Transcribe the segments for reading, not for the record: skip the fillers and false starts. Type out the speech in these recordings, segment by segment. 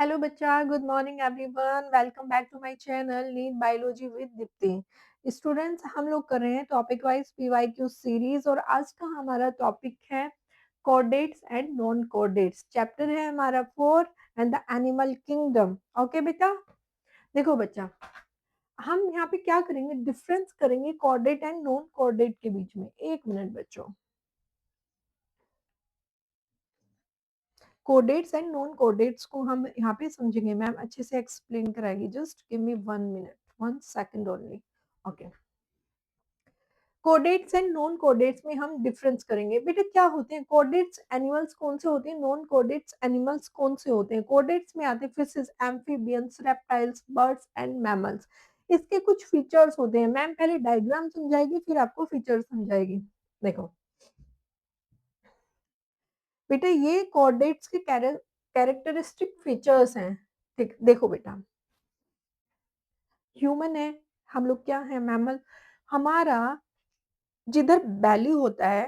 Hello बच्चा, good morning everyone, welcome back to my channel NEET biology with Deepti. Students, हम लोग कर रहे हैं टॉपिक वाइज पीवाईक्यू सीरीज और आज का हमारा टॉपिक है coordinates and non coordinates. Chapter है हमारा 4 and the animal kingdom. Okay बेटा, देखो बच्चा, हम यहाँ पे क्या करेंगे, डिफरेंस करेंगे कोऑर्डिनेट एंड नॉन कोऑर्डिनेट के बीच में। एक मिनट बच्चों, कोऑर्डिनेट्स एंड नॉन कोऑर्डिनेट्स को हम यहाँ पे समझेंगे, मैम अच्छे से एक्सप्लेन कराएगी। Just give me 1 minute, 1 second only. Okay, coordinates and non coordinates में हम डिफरेंस करेंगे। बेटा क्या होते हैं कोऑर्डिनेट्स, एनिमल्स कौन से होते हैं, नॉन कोऑर्डिनेट्स एनिमल्स कौन से होते हैं। कोऑर्डिनेट्स में आते हैं fishes, amphibians, reptiles, birds and mammals. इसके कुछ फीचर्स होते हैं, मैम पहले डायग्राम समझाएगी फिर आपको फीचर समझाएगी। देखो बेटा, ये कोऑर्डिनेट्स के कैरेक्टरिस्टिक फीचर्स हैं। ठीक, देखो बेटा, ह्यूमन है, हम लोग क्या है, मैमल। हमारा जिधर बैली होता है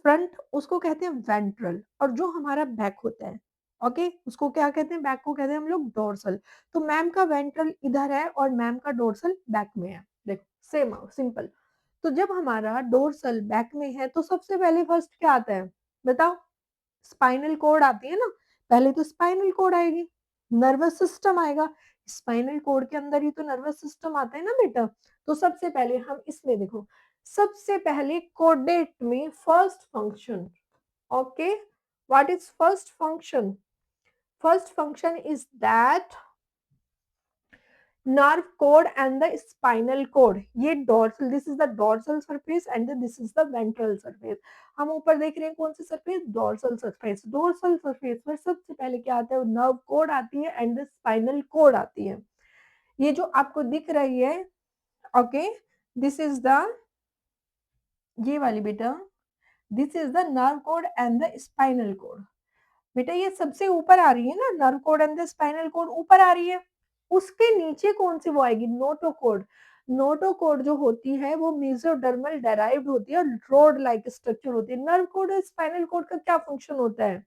फ्रंट, उसको कहते हैं वेंट्रल, और जो हमारा बैक होता है, ओके, उसको क्या कहते हैं, बैक को कहते हैं हम लोग डोर्सल। तो मैम का वेंट्रल इधर है और मैम का डोर्सल बैक में है। देखो सेम सिंपल। तो जब हमारा डोर्सल बैक में है तो सबसे पहले फर्स्ट क्या आता है बताओ, स्पाइनल कोड आती है ना। पहले तो स्पाइनल कोड आएगी, नर्वस सिस्टम आएगा। स्पाइनल कोड के अंदर ही तो नर्वस सिस्टम आता है ना बेटा। तो सबसे पहले हम इसमें देखो, सबसे पहले कोडेट में first function. Okay, what is first function? First function is that nerve cord and the spinal cord, ये dorsal, this is the dorsal surface and this is the ventral surface। हम ऊपर देख रहे हैं कौन सी surface, dorsal surface. Dorsal surface पर सबसे पहले क्या आता है, नर्व कोड आती है एंड स्पाइनल कोड आती है। ये जो आपको दिख रही है, ओके, दिस इज द, ये वाली बेटा, this is the nerve code and the spinal cord. बेटा ये सबसे ऊपर आ रही है ना, nerve code and the spinal cord ऊपर आ रही है। उसके नीचे कौन सी वो आएगी, नोटोकोड। नोटोकोड जो होती है वो मेसोडर्मल डेराइव्ड होती है और रोड लाइक स्ट्रक्चर होती है। नर्व कोड और स्पाइनल कोड का क्या फंक्शन होता है,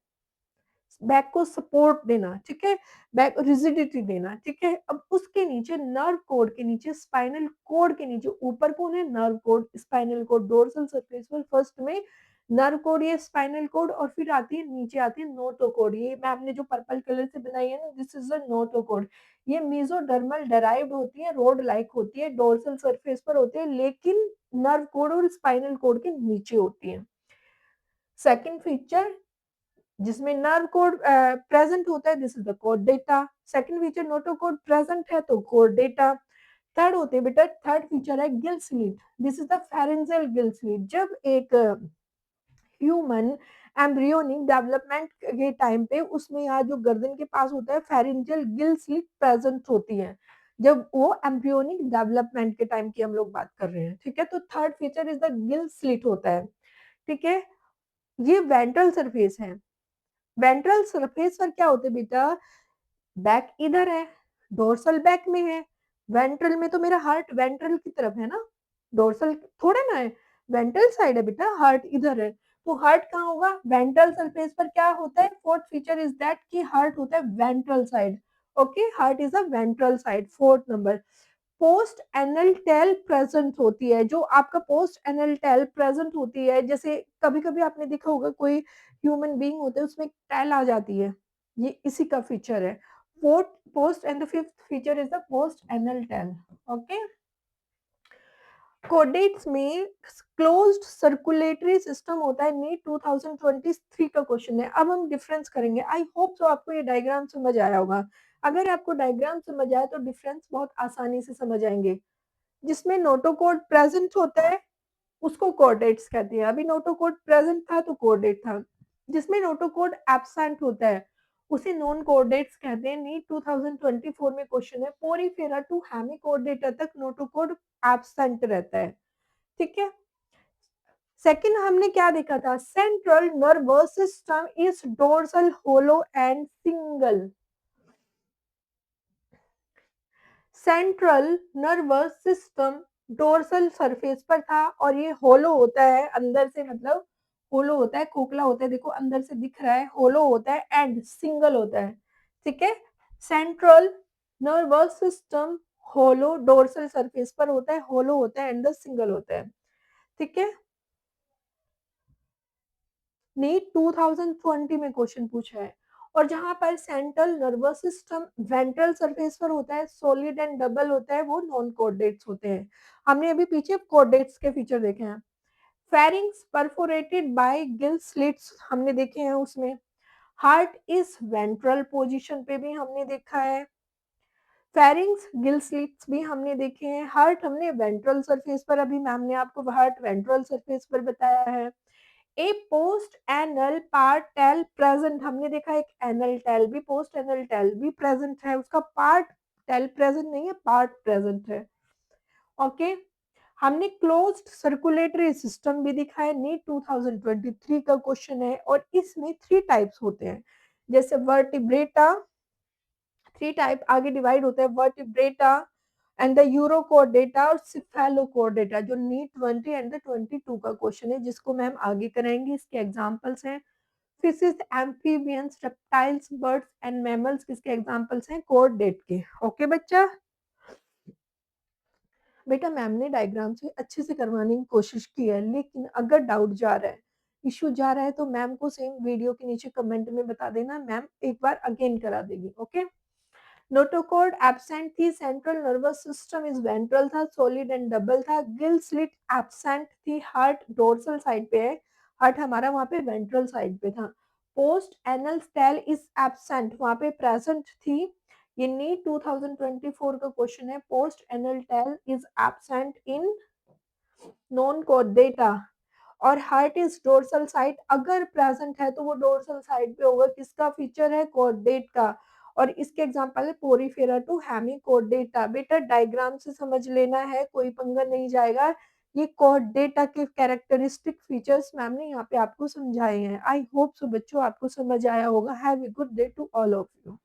बैक को सपोर्ट देना, ठीक है, बैक रिजिडिटी देना, ठीक है। अब उसके नीचे नर्व कोड के नीचे, स्पाइनल कोड के नीचे ऊपर कौन है, nerve code, spinal cord. Dorsal surface पर फर्स्ट में नर्व कोड, ये स्पाइनल कोड, और फिर आती है नीचे आती है नोटोकोड। ये मैम ने जो पर्पल कलर से बनाई है ना, दिस इज द नोटोकोड। ये मेसोडर्मल डेराइव्ड होती है, रोड लाइक होती है, डोर्सल सरफेस पर होती है, लेकिन नर्व कोड और स्पाइनल कोड के नीचे होती है। सेकंड फीचर जिसमें नर्व कोड प्रेजेंट होता है, this is the code data. Second feature notochord present है तो कोड डेटा। थर्ड होते हैं बेटा, थर्ड फीचर है Gill slit, this is the pharyngeal Gill slit. जब एक ह्यूमन एम्ब्रियोनिक डेवलपमेंट के टाइम पे उसमें यहाँ जो गर्दन के पास होता है फेरेंजियल गिल स्लिट प्रेजेंट होती है, जब वो एम्ब्रियोनिक डेवलपमेंट के टाइम की हम लोग बात कर रहे हैं, ठीक है। तो third feature is the Gill slit होता है, ठीक है। ये वेंट्रल सरफेस है। वेंट्रल सरफेस पर क्या होते हैं बेटा, बैक इधर है, डोर्सल बैक में है, वेंट्रल में तो मेरा हार्ट वेंट्रल की तरफ है ना, डोर्सल थोड़ा ना है, वेंट्रल साइड है बेटा, हार्ट इधर है। तो हार्ट कहाँ होगा, वेंट्रल सरफेस पर। क्या होता है, फोर्थ फीचर इज दैट कि हार्ट होता है ventral side. Okay, heart is a ventral side. Fourth number, post anal tail present होती है। जो आपका पोस्ट एनल टेल प्रेजेंट होती है, जैसे कभी कभी आपने देखा होगा कोई ह्यूमन बीइंग होता है उसमें टेल आ जाती है, ये इसी का फीचर है। Fourth post and the fifth feature is the post anal tell. Okay, कोडेट्स में क्लोज्ड सर्कुलेटरी सिस्टम होता है, नीट 2023 का क्वेश्चन है। अब हम डिफरेंस करेंगे। आई होप सो आपको ये डायग्राम समझ आया होगा। अगर आपको डायग्राम समझ आया तो डिफरेंस बहुत आसानी से समझ आएंगे। जिसमें नोटोकोड प्रेजेंट होता है उसको कोऑर्डिनेट्स कहते हैं। अभी नोटोकोड प्रेजेंट था तो कोऑर्डिनेट था। जिसमें नोटोकोड एब्सेंट होता है उसे नॉन कोऑर्डिनेट्स कहते हैं। नीट 2024 में क्वेश्चन है, पोरीफेरा टू हेमिकोऑर्डिनेटर तक नोटोकोड एब्सेंट रहता है, ठीक है। सेकंड हमने क्या देखा था, central nervous system is dorsal, hollow and single. Central nervous system dorsal surface पर था और ये होलो होता है अंदर से, मतलब होलो होता है, खोखला होता है, देखो अंदर से दिख रहा है, होलो होता है एंड सिंगल होता है, ठीक है। सेंट्रल नर्वस सिस्टम होलो डोर्सल सरफेस पर होता है, होलो होता है एंड द सिंगल होता है, ठीक है। नीट 2020 में क्वेश्चन पूछा है। और जहां पर central nervous system ventral surface पर होता है, सॉलिड एंड डबल होता है, वो नॉन कोऑर्डिनेट्स होते हैं। हमने अभी पीछे कोऑर्डिनेट्स के फीचर देखे हैं। Pharynx perforated bye gill slits हमने देखे हैं उसमें। हार्ट इज वेंट्रल पोजीशन पे भी हमने देखा है। फेरिंग्स गिल स्लिट्स भी हमने देखे हैं। हार्ट हमने वेंट्रल सरफेस पर, अभी मैम ने आपको हार्ट वेंट्रल सरफेस पर बताया है। A post anal part tail present हमने देखा, एक एनल टेल भी, पोस्ट एनल टेल भी प्रेजेंट है, उसका पार्ट टेल प्रेजेंट नहीं है, पार्ट प्रेजेंट है। ओके, हमने क्लोज्ड सर्कुलेटरी सिस्टम भी दिखा है, नीट 2023 का क्वेश्चन है। और इसमें 3 टाइप्स होते हैं, जैसे वर्टिब्रेटा, 3 टाइप आगे डिवाइड होते हैं, वर्टिब्रेटा एंड द यूरोकोर्डेटा और सिफेलोकोर्डेटा, जो नीट 20 एंड द 22 का क्वेश्चन है, जिसको मैम आगे कराएंगे। इसके एग्जांपल्स हैं fishes, amphibians, reptiles, birds and mammals, किसके एग्जांपल्स हैं, कोर्डेट के। ओके बच्चा, बेटा मैम ने डायग्राम से अच्छे से करवाने की कोशिश की है, लेकिन अगर डाउट जा रहा है, इश्यू जा रहा है, तो मैम को सेम वीडियो के नीचे कमेंट में बता देना, मैम एक बार अगेन करा देगी। ओके, नोटोकॉर्ड एब्सेंट थी, central nervous system is ventral था, सॉलिड एंड डबल था, गिल स्लिट एब्सेंट थी, हार्ट डोर्सल साइड पे है, हार्ट हमारा वहां पे वेंट्रल साइड पे था। Post anal tail is absent, वहां पे प्रेजेंट थी। ये नीट 2024 का क्वेश्चन है, post anal tail is absent in non कोडेटा। और हार्ट इज डोर्सल साइड, अगर प्रेजेंट है तो वो डोर्सल साइड पे होगा, किसका फीचर है, कोर्डेट का। और इसके एग्जांपल है पोरीफेरा टू हेमिकोर्डेटा। बेटा डायग्राम से समझ लेना है, कोई पंगा नहीं जाएगा। ये कोर्डेटा के कैरेक्टरिस्टिक फीचर्स मैम ने यहाँ पे आपको समझाए हैं। आई होप सो बच्चों आपको समझ आया होगा। Have a good day to all of you.